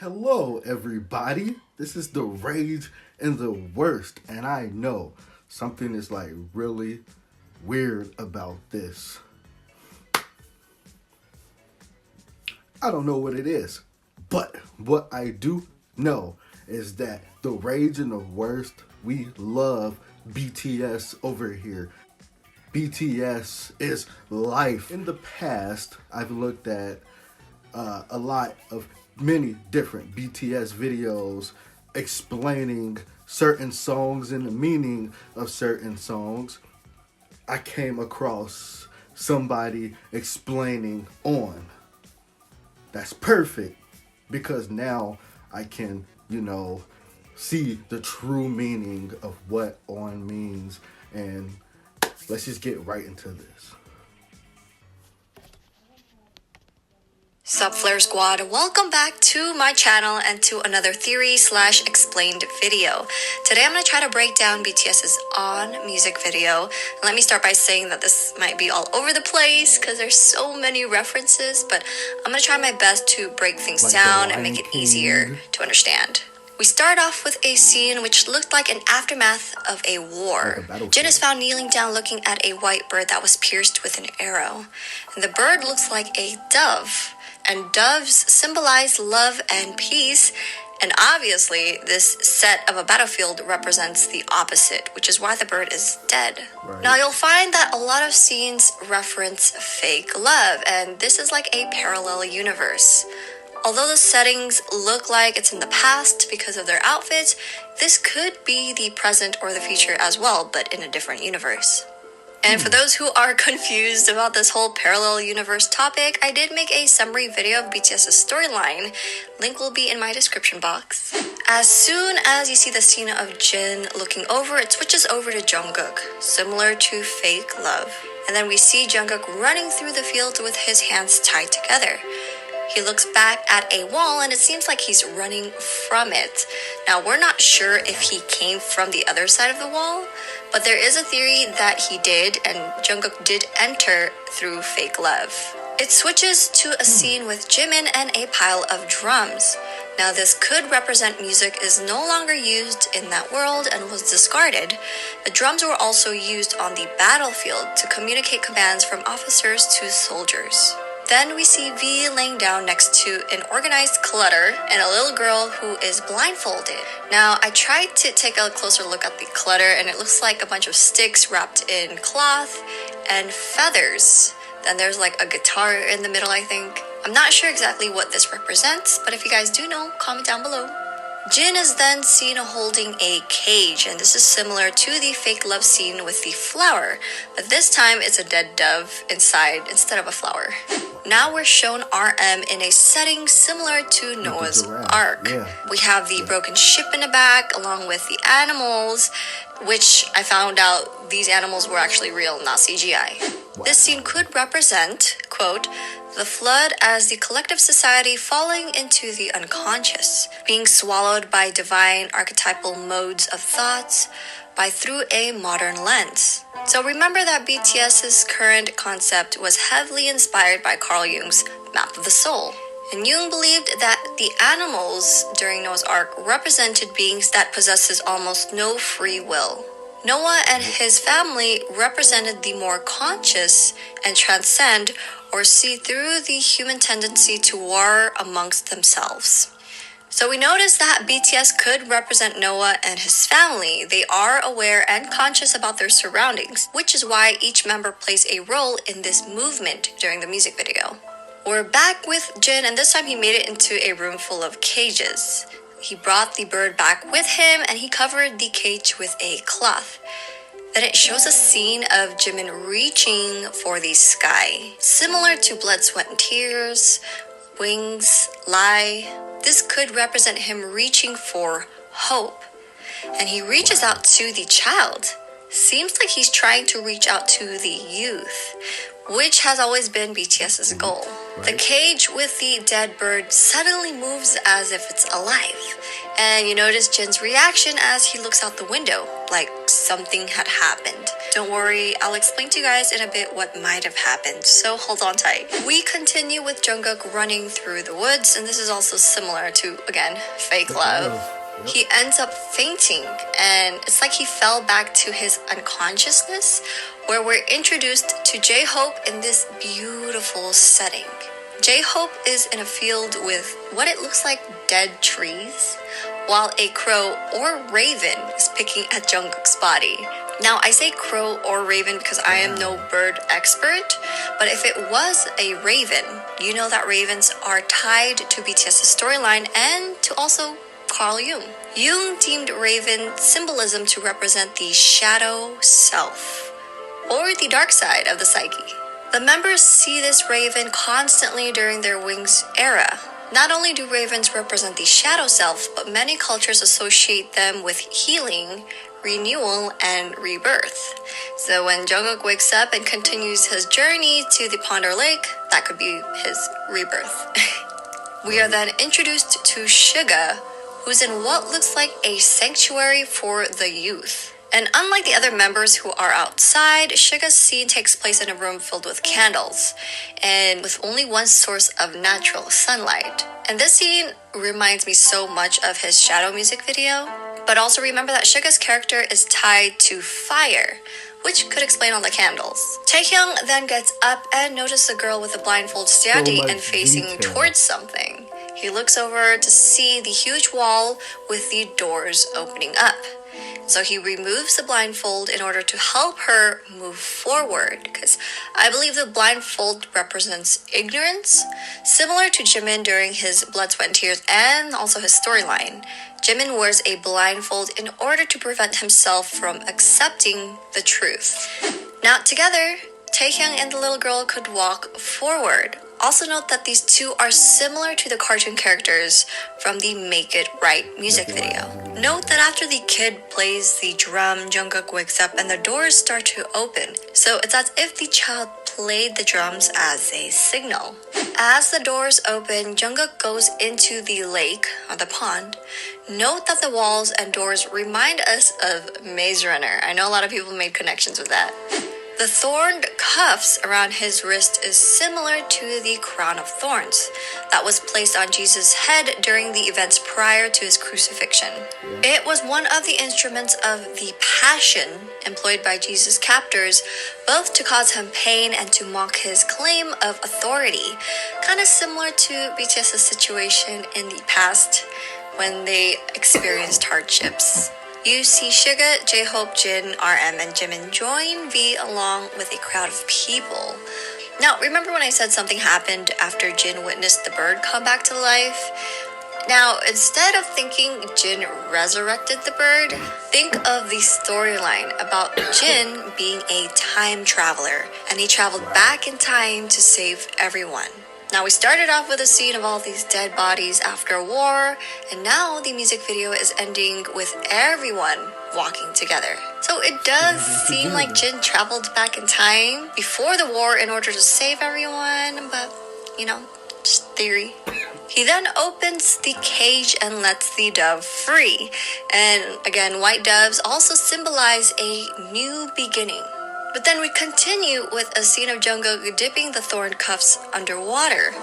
Hello, everybody. This is the Rage and the Worst, and I know something is like really weird about this. I don't know what it is, but what I do know is that the Rage and the Worst, we love BTS over here. BTS is life. In the past, I've looked at a lot of many different BTS videos explaining certain songs and the meaning of certain songs. I came across somebody explaining On. That's perfect because now I can, see the true meaning of what On means, and let's just get right into this. Sup Flare Squad, welcome back to my channel and to another theory/explained video. Today I'm going to try to break down BTS's On music video. Let me start by saying that this might be all over the place because there's so many references, but I'm going to try my best to break things down and make it easier to understand. We start off with a scene which looked like an aftermath of a war. Jin is found kneeling down looking at a white bird that was pierced with an arrow. And the bird looks like a dove. And doves symbolize love and peace, and obviously this set of a battlefield represents the opposite, which is why the bird is dead. Right. Now you'll find that a lot of scenes reference fake love, and this is like a parallel universe. Although the settings look like it's in the past because of their outfits, this could be the present or the future as well, but in a different universe. And for those who are confused about this whole parallel universe topic, I did make a summary video of BTS's storyline. Link will be in my description box. As soon as you see the scene of Jin looking over, it switches over to Jungkook, similar to Fake Love. And then we see Jungkook running through the fields with his hands tied together. He looks back at a wall and it seems like he's running from it. Now, we're not sure if he came from the other side of the wall, but there is a theory that he did, and Jungkook did enter through Fake Love. It switches to a scene with Jimin and a pile of drums. Now, this could represent music is no longer used in that world and was discarded. The drums were also used on the battlefield to communicate commands from officers to soldiers. Then we see V laying down next to an organized clutter and a little girl who is blindfolded. Now, I tried to take a closer look at the clutter and it looks like a bunch of sticks wrapped in cloth and feathers. Then there's like a guitar in the middle, I think. I'm not sure exactly what this represents, but if you guys do know, comment down below. Jin is then seen holding a cage, and this is similar to the Fake Love scene with the flower, but this time it's a dead dove inside instead of a flower. Now we're shown RM in a setting similar to Noah's Ark. Yeah. We have the broken ship in the back along with the animals, which I found out these animals were actually real, not CGI. Wow. This scene could represent, quote, the flood as the collective society falling into the unconscious, being swallowed by divine archetypal modes of thoughts through a modern lens. So remember that BTS's current concept was heavily inspired by Carl Jung's Map of the Soul. And Jung believed that the animals during Noah's Ark represented beings that possesses almost no free will. Noah and his family represented the more conscious and transcend or see through the human tendency to war amongst themselves. So we notice that BTS could represent Noah and his family. They are aware and conscious about their surroundings, which is why each member plays a role in this movement during the music video. We're back with Jin, and this time he made it into a room full of cages. He brought the bird back with him and he covered the cage with a cloth. Then it shows a scene of Jimin reaching for the sky. Similar to Blood, Sweat, and Tears, Wings, Lie. This could represent him reaching for hope. And he reaches out to the child. Seems like he's trying to reach out to the youth. which has always been BTS's goal. The cage with the dead bird suddenly moves as if it's alive, and you notice Jin's reaction as he looks out the window, like something had happened. Don't worry, I'll explain to you guys in a bit what might have happened, so hold on tight. We continue with Jungkook running through the woods, and this is also similar to, again, fake love. He ends up fainting, and it's like he fell back to his unconsciousness, where we're introduced to J-Hope in this beautiful setting. J-Hope is in a field with what it looks like dead trees, while a crow or raven is picking at Jungkook's body. Now, I say crow or raven because I am no bird expert, but if it was a raven, you know that ravens are tied to BTS's storyline and to also Carl Jung. Jung deemed raven symbolism to represent the shadow self, or the dark side of the psyche. The members see this raven constantly during their Wings era. Not only do ravens represent the shadow self, but many cultures associate them with healing, renewal, and rebirth. So when Jungkook wakes up and continues his journey to the Ponder Lake, that could be his rebirth. We are then introduced to Suga, who's in what looks like a sanctuary for the youth. And unlike the other members who are outside, Suga's scene takes place in a room filled with candles and with only one source of natural sunlight. And this scene reminds me so much of his Shadow music video. But also remember that Suga's character is tied to fire, which could explain all the candles. Taehyung then gets up and notices a girl with a blindfold standing and facing towards something. He looks over to see the huge wall with the doors opening up. So he removes the blindfold in order to help her move forward, because I believe the blindfold represents ignorance, similar to Jimin during his Blood, Sweat, and Tears and also his storyline. Jimin wears a blindfold in order to prevent himself from accepting the truth. Now together, Taehyung and the little girl could walk forward. Also note that these two are similar to the cartoon characters from the Make It Right music video. Note that after the kid plays the drum, Jungkook wakes up and the doors start to open. So it's as if the child played the drums as a signal. As the doors open, Jungkook goes into the lake, or the pond. Note that the walls and doors remind us of Maze Runner. I know a lot of people made connections with that. The thorned cuffs around his wrist is similar to the crown of thorns that was placed on Jesus' head during the events prior to his crucifixion. It was one of the instruments of the passion employed by Jesus' captors, both to cause him pain and to mock his claim of authority, kind of similar to BTS' situation in the past when they experienced hardships. You see Suga, J-Hope, Jin, RM, and Jimin join V along with a crowd of people. Now, remember when I said something happened after Jin witnessed the bird come back to life? Now, instead of thinking Jin resurrected the bird, think of the storyline about Jin being a time traveler, and he traveled back in time to save everyone. Now, we started off with a scene of all these dead bodies after a war, and now the music video is ending with everyone walking together. So it does seem like Jin traveled back in time before the war in order to save everyone, but, you know, just theory. He then opens the cage and lets the dove free. And again, white doves also symbolize a new beginning. But then we continue with a scene of Jungkook dipping the thorn cuffs underwater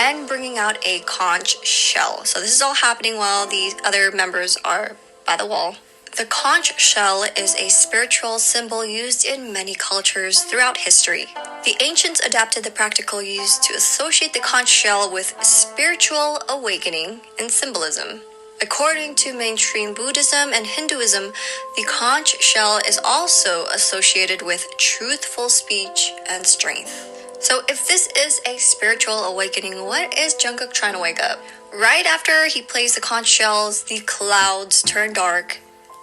and bringing out a conch shell. So this is all happening while the other members are by the wall. The conch shell is a spiritual symbol used in many cultures throughout history. The ancients adapted the practical use to associate the conch shell with spiritual awakening and symbolism. According to mainstream Buddhism and Hinduism, the conch shell is also associated with truthful speech and strength. So if this is a spiritual awakening, what is Jungkook trying to wake up? Right after he plays the conch shells, the clouds turn dark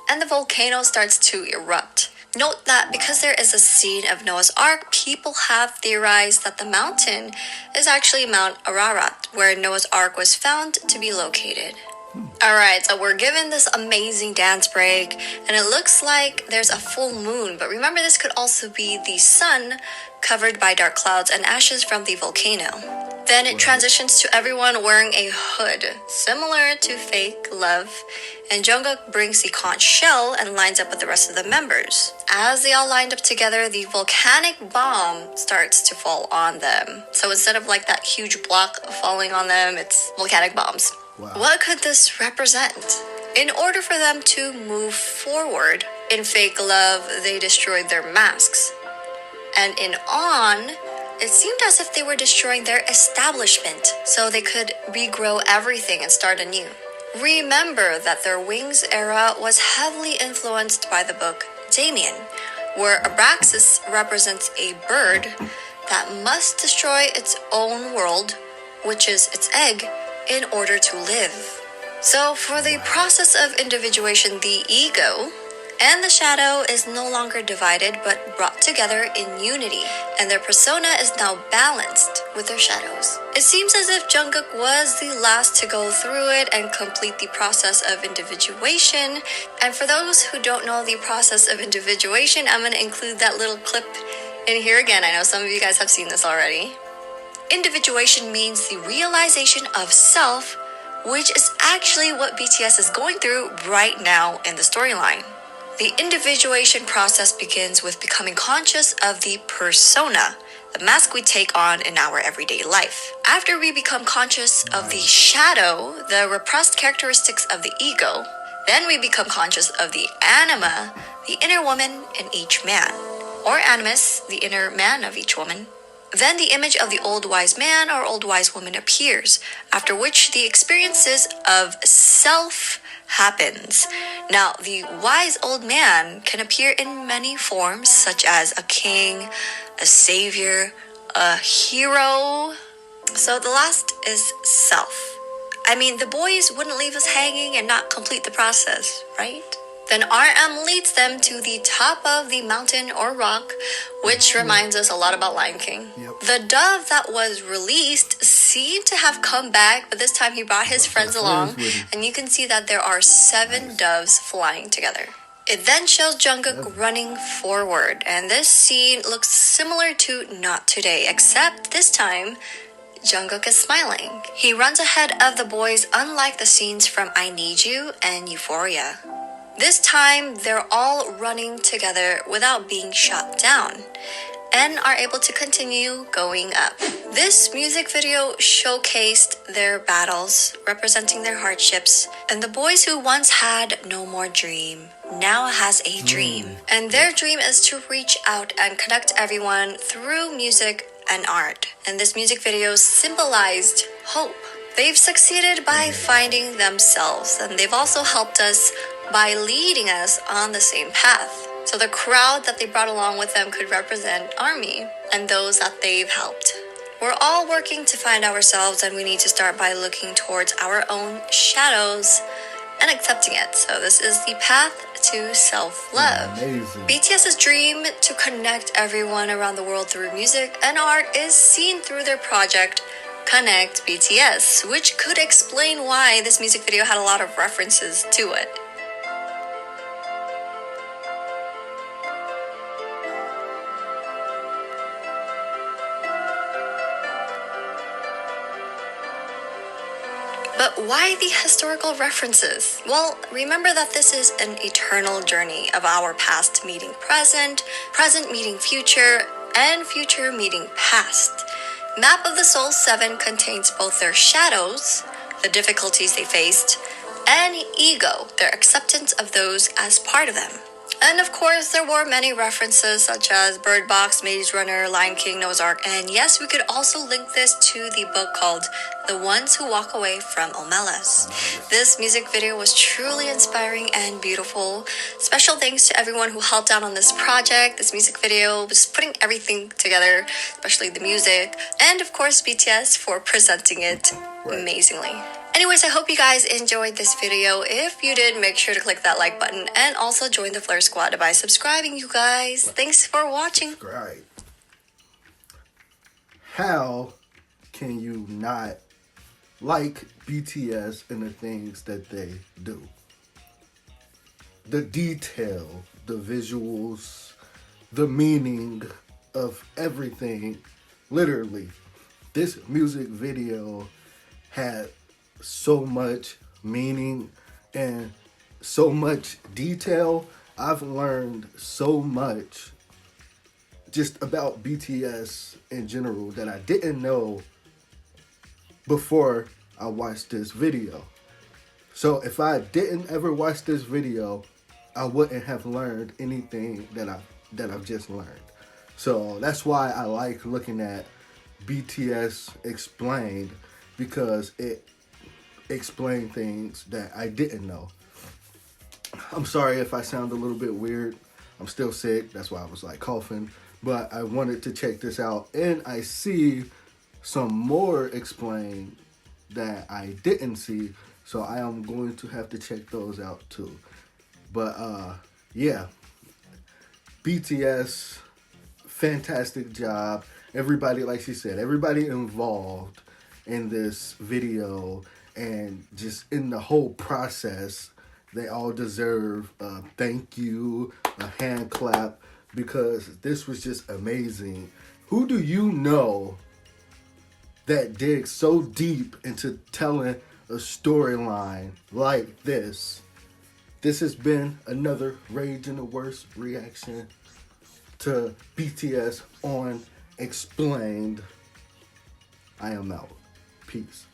and the volcano starts to erupt. Note that because there is a scene of Noah's Ark, people have theorized that the mountain is actually Mount Ararat, where Noah's Ark was found to be located. Alright, so we're given this amazing dance break, and it looks like there's a full moon, but remember this could also be the sun covered by dark clouds and ashes from the volcano. Then it transitions to everyone wearing a hood, similar to Fake Love, and Jungkook brings the conch shell and lines up with the rest of the members. As they all lined up together, the volcanic bomb starts to fall on them. So instead of like that huge block falling on them, it's volcanic bombs. Wow. What could this represent? In order for them to move forward, in Fake Love, they destroyed their masks. And in On, it seemed as if they were destroying their establishment so they could regrow everything and start anew. Remember that their Wings era was heavily influenced by the book Damien, where Abraxas represents a bird that must destroy its own world, which is its egg, in order to live. So for the process of individuation, the ego and the shadow is no longer divided but brought together in unity, and their persona is now balanced with their shadows. It seems as if Jungkook was the last to go through it and complete the process of individuation. And for those who don't know the process of individuation, I'm going to include that little clip in here again. I know some of you guys have seen this already. Individuation means the realization of self, which is actually what BTS is going through right now in the storyline. The individuation process begins with becoming conscious of the persona, the mask we take on in our everyday life. After we become conscious of the shadow, the repressed characteristics of the ego, then we become conscious of the anima, the inner woman in each man, or animus, the inner man of each woman. Then the image of the old wise man or old wise woman appears, after which the experiences of self happens. Now, the wise old man can appear in many forms, such as a king, a savior, a hero. So the last is self. I mean, the boys wouldn't leave us hanging and not complete the process, right? Then RM leads them to the top of the mountain or rock, which reminds us a lot about Lion King. Yep. The dove that was released seemed to have come back, but this time he brought his friends along, and you can see that there are 7 doves flying together. It then shows Jungkook running forward, and this scene looks similar to Not Today, except this time Jungkook is smiling. He runs ahead of the boys, unlike the scenes from I Need You and Euphoria. This time, they're all running together without being shot down and are able to continue going up. This music video showcased their battles, representing their hardships, and the boys who once had no more dream now has a dream. And their dream is to reach out and connect everyone through music and art. And this music video symbolized hope. They've succeeded by finding themselves, and they've also helped us by leading us on the same path. So the crowd that they brought along with them could represent ARMY and those that they've helped. We're all working to find ourselves, and we need to start by looking towards our own shadows and accepting it. So this is the path to self-love. Amazing. BTS's dream to connect everyone around the world through music and art is seen through their project Connect BTS, which could explain why this music video had a lot of references to it. But why the historical references? Well, remember that this is an eternal journey of our past meeting present, present meeting future, and future meeting past. Map of the Soul 7 contains both their shadows, the difficulties they faced, and ego, their acceptance of those as part of them. And of course, there were many references such as Bird Box, Maze Runner, Lion King, Noah's Ark, and yes, we could also link this to the book called The Ones Who Walk Away from Omelas. This music video was truly inspiring and beautiful. Special thanks to everyone who helped out on this project, this music video, just putting everything together, especially the music, and of course BTS for presenting it amazingly. Anyways, I hope you guys enjoyed this video. If you did, make sure to click that like button and also join the Flare Squad by subscribing, you guys. Thanks for watching. Right. How can you not like BTS and the things that they do. The detail, the visuals, the meaning of everything. Literally, this music video had so much meaning and so much detail. I've learned so much just about BTS in general that I didn't know before I watched this video. So if I didn't ever watch this video, I wouldn't have learned anything that I've just learned. So that's why I like looking at BTS Explained, because it explained things that I didn't know. I'm sorry if I sound a little bit weird. I'm still sick. That's why I was like coughing. But I wanted to check this out. And I see some more explained that I didn't see. So I am going to have to check those out too. But yeah. BTS, fantastic job. Everybody, like she said, everybody involved in this video and just in the whole process, they all deserve a thank you, a hand clap, because this was just amazing. Who do you know that digs so deep into telling a storyline like this? This has been another Rage in the Worst reaction to BTS on Explained. I am out. Peace.